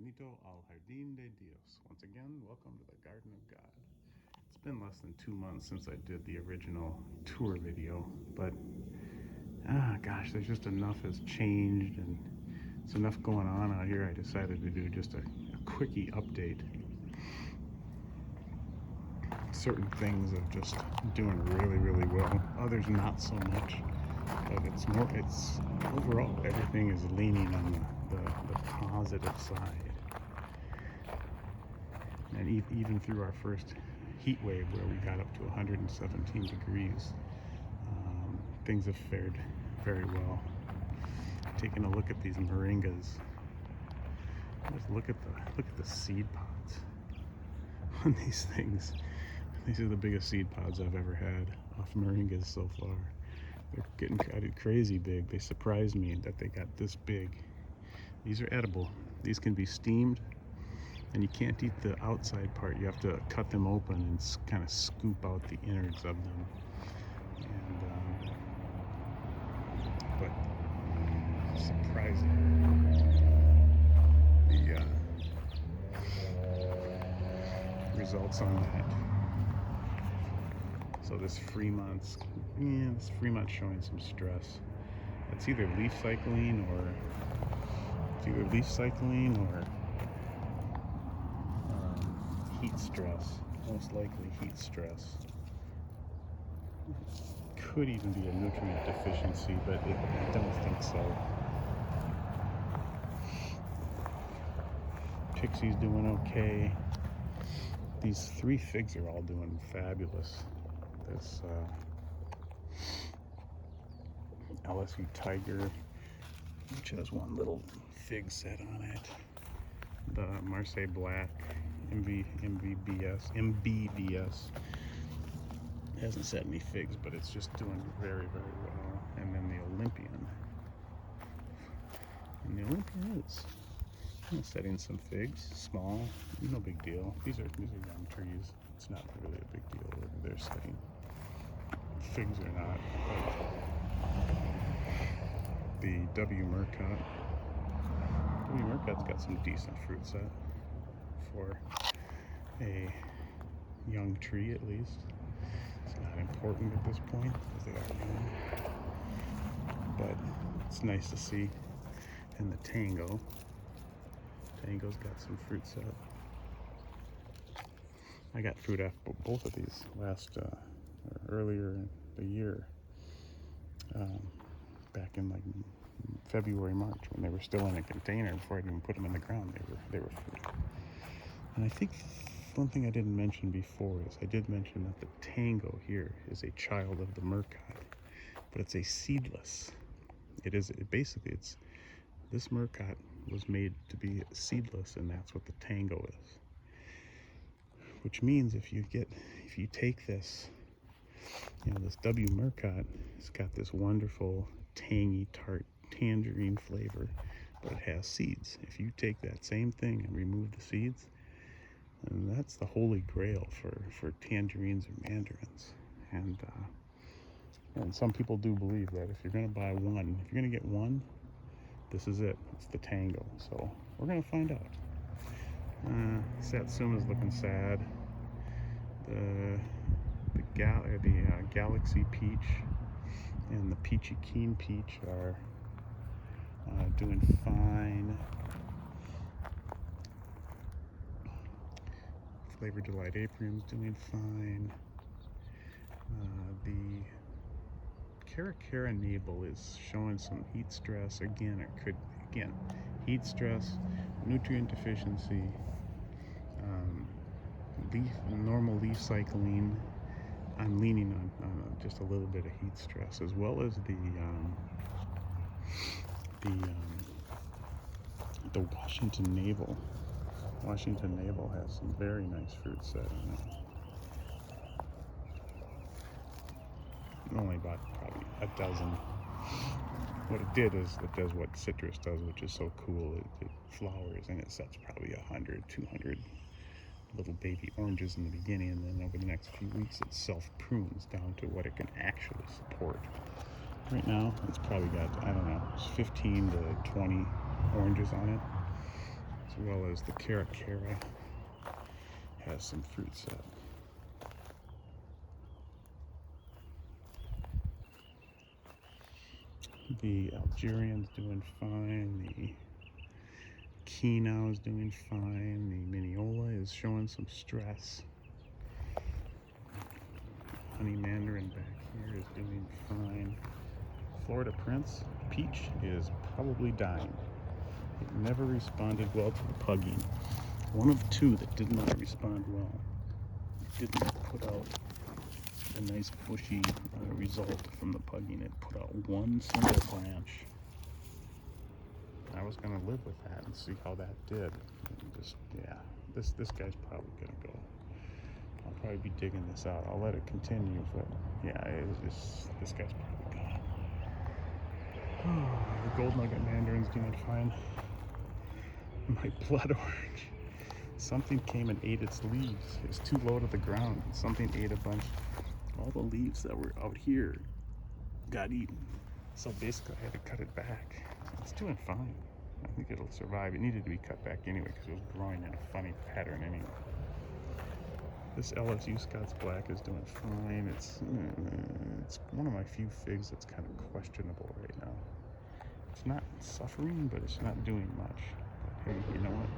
Bienvenido al Jardín de Dios. Once again, welcome to the Garden of God. It's been less than 2 months since I did the original tour video, but gosh, there's just enough has changed and there's enough going on out here. I decided to do just a quickie update. Certain things are just doing really well, others not so much, but it's overall everything is leaning on the positive side. And even through our first heat wave where we got up to 117 degrees, things have fared very well. Taking a look at these moringas, just look at the seed pods on these things. These are the biggest seed pods I've ever had off moringas so far. They're getting crazy big. They surprised me that they got this big. These are edible. These can be steamed, and you can't eat the outside part. You have to cut them open and kind of scoop out the innards of them. And but surprising, the results on that. So this Fremont's showing some stress. It's either leaf cycling or heat stress. Most likely heat stress. Could even be a nutrient deficiency, but I don't think so. Pixie's doing okay. These 3 figs are all doing fabulous. This LSU Tiger, which has one little fig set on it. The Marseille Black MBBS hasn't set any figs, but it's just doing very well. And then the Olympian, is setting some figs, small, no big deal. These are young trees. It's not really a big deal whether they're setting figs or not. But the W. Murcot's got some decent fruit set for a young tree, at least. It's not important at this point because they are young, but it's nice to see. And the Tango's got some fruit set. I got fruit after both of these earlier in the year, back in like February, March, when they were still in a container before I even put them in the ground. They were fruit. And I think one thing I didn't mention before is I did mention that the Tango here is a child of the Murcot, but it's a seedless. This Murcot was made to be seedless, and that's what the Tango is. Which means if you take this, this W. Murcot, it's got this wonderful tangy, tart, tangerine flavor, but it has seeds. If you take that same thing and remove the seeds, and that's the holy grail for tangerines or mandarins. And some people do believe that if you're going to get one, this is it. It's the Tango. So we're going to find out. Satsuma's looking sad. The Galaxy Peach and the Peachy Keen Peach are doing fine. Flavor Delight Aprium's doing fine. The Caracara Navel is showing some heat stress again. Heat stress, nutrient deficiency, normal leaf cycling. I'm leaning on just a little bit of heat stress, as well as the Washington Navel. Washington Navel has some very nice fruit set on it. Only about probably a dozen. What it did is it does what citrus does, which is so cool. It flowers and it sets probably 100, 200 little baby oranges in the beginning, and then over the next few weeks it self-prunes down to what it can actually support. Right now it's probably got, 15 to 20 oranges on it. So well as the Caracara has some fruit set. The Algerian's doing fine. The Keenau is doing fine. The Mineola is showing some stress. Honey Mandarin back here is doing fine. Florida Prince Peach is probably dying. It never responded well to the pugging. One of two that did not respond well. It didn't put out a nice bushy result from the pugging. It put out one single branch. I was gonna live with that and see how that did. And just, yeah, this guy's probably gonna go. I'll probably be digging this out. I'll let it continue, but yeah, it's just, this guy's probably gone. The Gold Nugget Mandarin's doing fine. My blood orange. Something came and ate its leaves. It's too low to the ground. Something ate a bunch. All the leaves that were out here got eaten. So basically I had to cut it back. It's doing fine. I think it'll survive. It needed to be cut back anyway because it was growing in a funny pattern anyway. This LSU Scots Black is doing fine. It's one of my few figs that's kind of questionable right now. It's not suffering, but it's not doing much. But hey, you know what?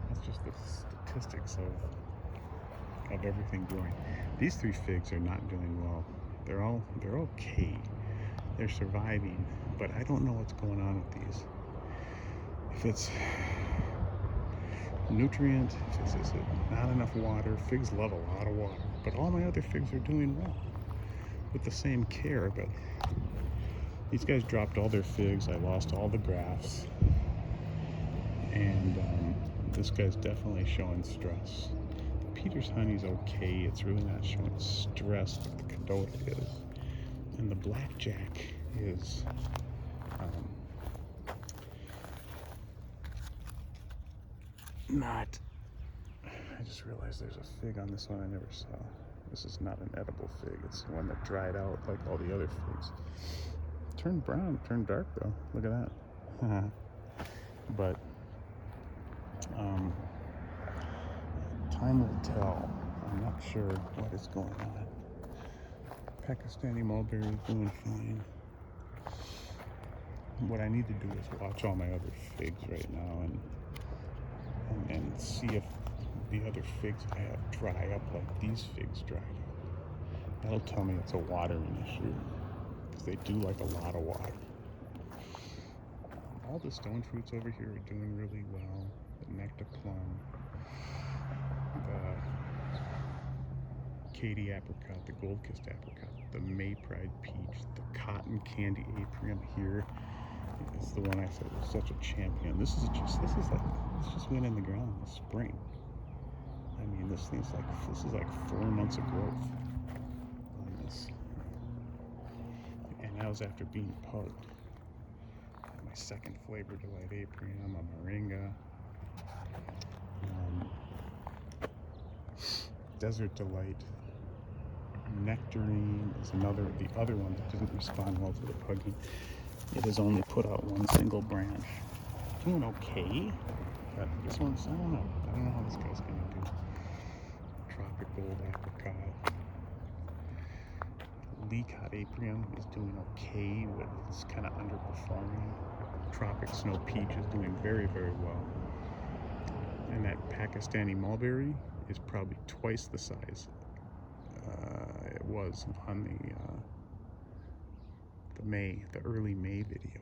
That's just the statistics of everything growing. These three figs are not doing well. They're okay. They're surviving, but I don't know what's going on with these. If it's nutrient, if it's not enough water. Figs love a lot of water, but all my other figs are doing well with the same care. But these guys dropped all their figs. I lost all the grafts, and this guy's definitely showing stress. The Peter's Honey's okay. It's really not showing stress like the Cadota is, and the Blackjack is not. I just realized there's a fig on this one I never saw. This is not an edible fig. It's one that dried out like all the other figs. Turned brown, turned dark though. Look at that. But time will tell. I'm not sure what is going on. Pakistani mulberry is doing fine. What I need to do is watch all my other figs right now and see if the other figs I have dry up like these figs dried up. That'll tell me it's a watering issue, because they do like a lot of water. All the stone fruits over here are doing really well. The Nectar Plum, the Katy Apricot, the Gold Kissed Apricot, the May Pride Peach, the Cotton Candy Aprium here is the one I said was such a champion. This just went in the ground in the spring. I mean, this is like 4 months of growth on this, and that was after being pugged. My second Flavor Delight Aprium, a Moringa, Desert Delight, Nectarine is the other one that didn't respond well to the pugging. It has only put out one single branch. Doing okay, but this one's, I don't know how this guy's gonna do. Tropic Gold Apricot. Leacott Aprium is doing okay, but it's kind of underperforming. Tropic Snow Peach is doing very, very well. And that Pakistani mulberry is probably twice the size it was on the early May video.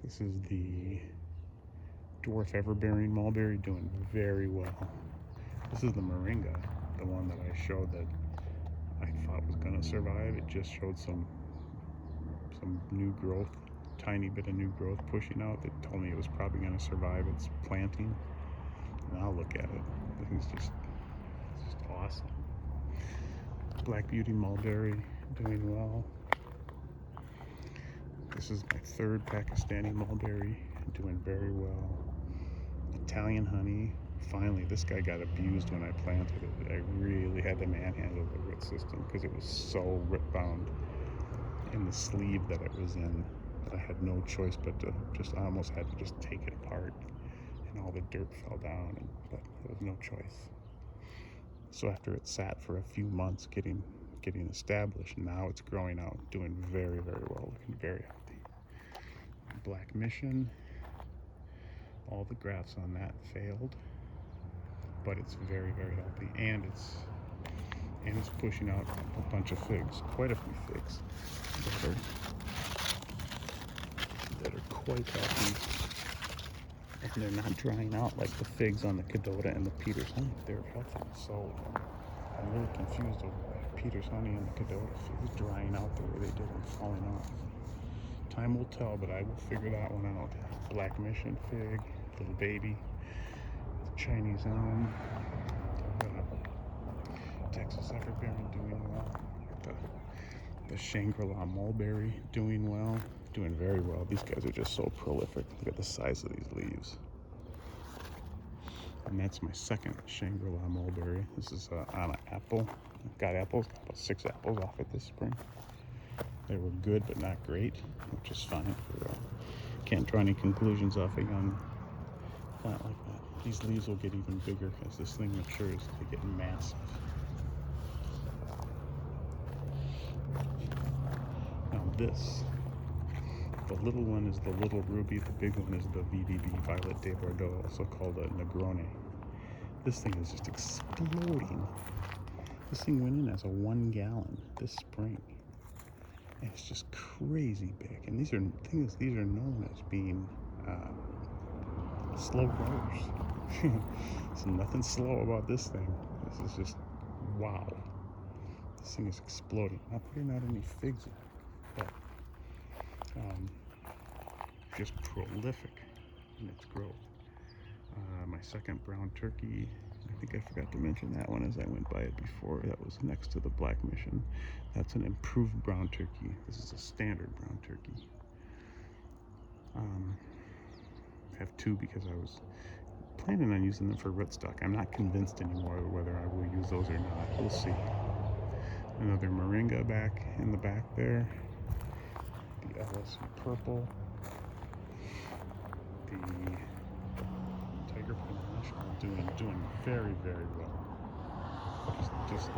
This is the Dwarf Everbearing Mulberry, doing very well. This is the Moringa, the one that I showed that I thought was going to survive. It just showed some new growth, tiny bit of new growth pushing out that told me it was probably going to survive its planting. And I'll look at it. I think it's just awesome. Black Beauty Mulberry, doing well. This is my third Pakistani mulberry, doing very well. Italian Honey, finally, this guy got abused when I planted it. I really had to manhandle the root system because it was so root bound in the sleeve that it was in, that I had no choice but to just, I almost had to just take it apart, and all the dirt fell down, but there was no choice. So after it sat for a few months getting established, now it's growing out, doing very, very well, looking very healthy. Black Mission, all the grafts on that failed, but it's very, very healthy, and it's pushing out a bunch of figs, quite a few figs that are quite healthy, and they're not drying out like the figs on the Cadota and the Peter's Honey. They're healthy. So I'm really confused over the Peter's Honey and the Cadota figs drying out the way they did and falling off. Time will tell, but I will figure that one out. Black Mission fig, little baby, Chinese elm, Texas Everbearing doing well, the Shangri-La Mulberry doing well, doing very well. These guys are just so prolific. Look at the size of these leaves. And that's my second Shangri-La Mulberry. This is on an apple. Got apples, got about 6 apples off it this spring. They were good but not great, which is fine. Can't draw any conclusions off a young plant like that. These leaves will get even bigger as this thing matures. They get massive. Now this, the little one is the Little Ruby, the big one is the VDB, Violet de Bordeaux, also called a Negroni. This thing is just exploding. This thing went in as a 1 gallon this spring. And it's just crazy big. And these are known as being slow growers. So nothing slow about this thing. This is just wow. This thing is exploding. Not putting out any figs yet, but just prolific in its growth. My second brown turkey, I think I forgot to mention that one as I went by it before. That was next to the Black Mission. That's an improved brown turkey. This is a standard brown turkey. I have 2 because I was planning on using them for rootstock. I'm not convinced anymore whether I will use those or not. We'll see. Another moringa back in the back there. The LSU purple. The Tiger Panache doing very, very well. Just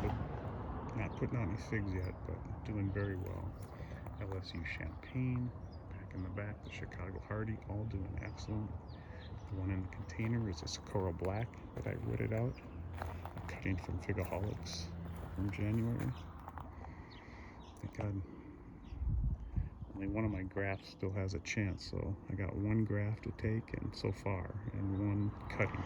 not putting out any figs yet, but doing very well. LSU Champagne back in the back. The Chicago Hardy all doing excellent. The one in the container is a Socorro Black that I rooted out. A cutting from Figaholics from January. Thank God. Only one of my grafts still has a chance, so I got 1 graft to take, and so far, and 1 cutting.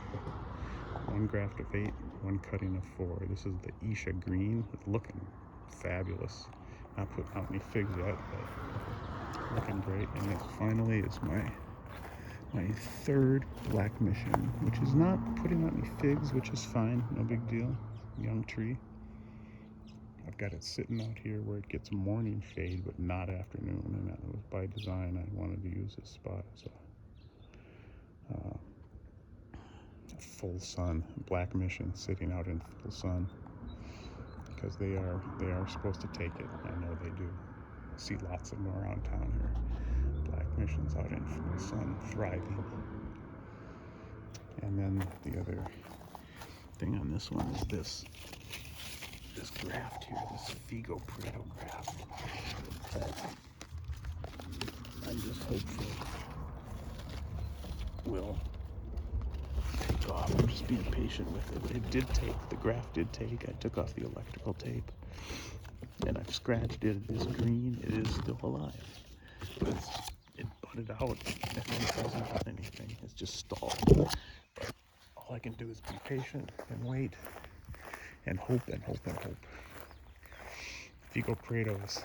1 graft of 8, 1 cutting of 4. This is the Isha Green. It's looking fabulous. Not putting out any figs yet, but looking great. And this finally is my third Black Mission, which is not putting out any figs, which is fine, no big deal. Young tree. I've got it sitting out here where it gets morning shade, but not afternoon, and that was by design. I wanted to use this spot as a full sun, Black Mission sitting out in full sun, because they are supposed to take it. I know they do. I see lots of them around town here. Black Mission's out in full sun, thriving. And then the other thing on this one is this graft here, this Figo Prado graft. I'm just hopeful will take off. I'm just being patient with it. It did take, the graft did take. I took off the electrical tape and I've scratched it. It is green. It is still alive. But it budded out and it hasn't done anything. It's just stalled. But all I can do is be patient and wait and hope and hope and hope. Figo Prado is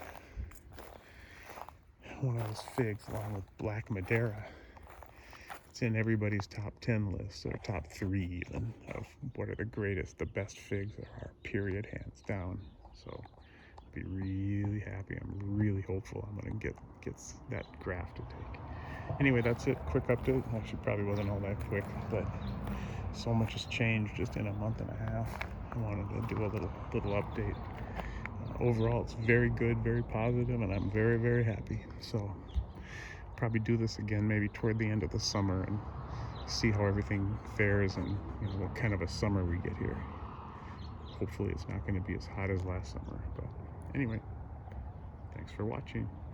one of those figs along with Black Madeira. It's in everybody's top 10 list, or top 3 even, of what are the greatest, the best figs there are, period, hands down. So I'll be really happy. I'm really hopeful I'm gonna get that graft to take. Anyway, that's it. Quick update. Actually, probably wasn't all that quick, but so much has changed just in a month and a half. I wanted to do a little update. overall it's very good, very positive, and I'm very, very happy. So probably do this again maybe toward the end of the summer and see how everything fares, and what kind of a summer we get here. Hopefully it's not going to be as hot as last summer, but anyway, thanks for watching.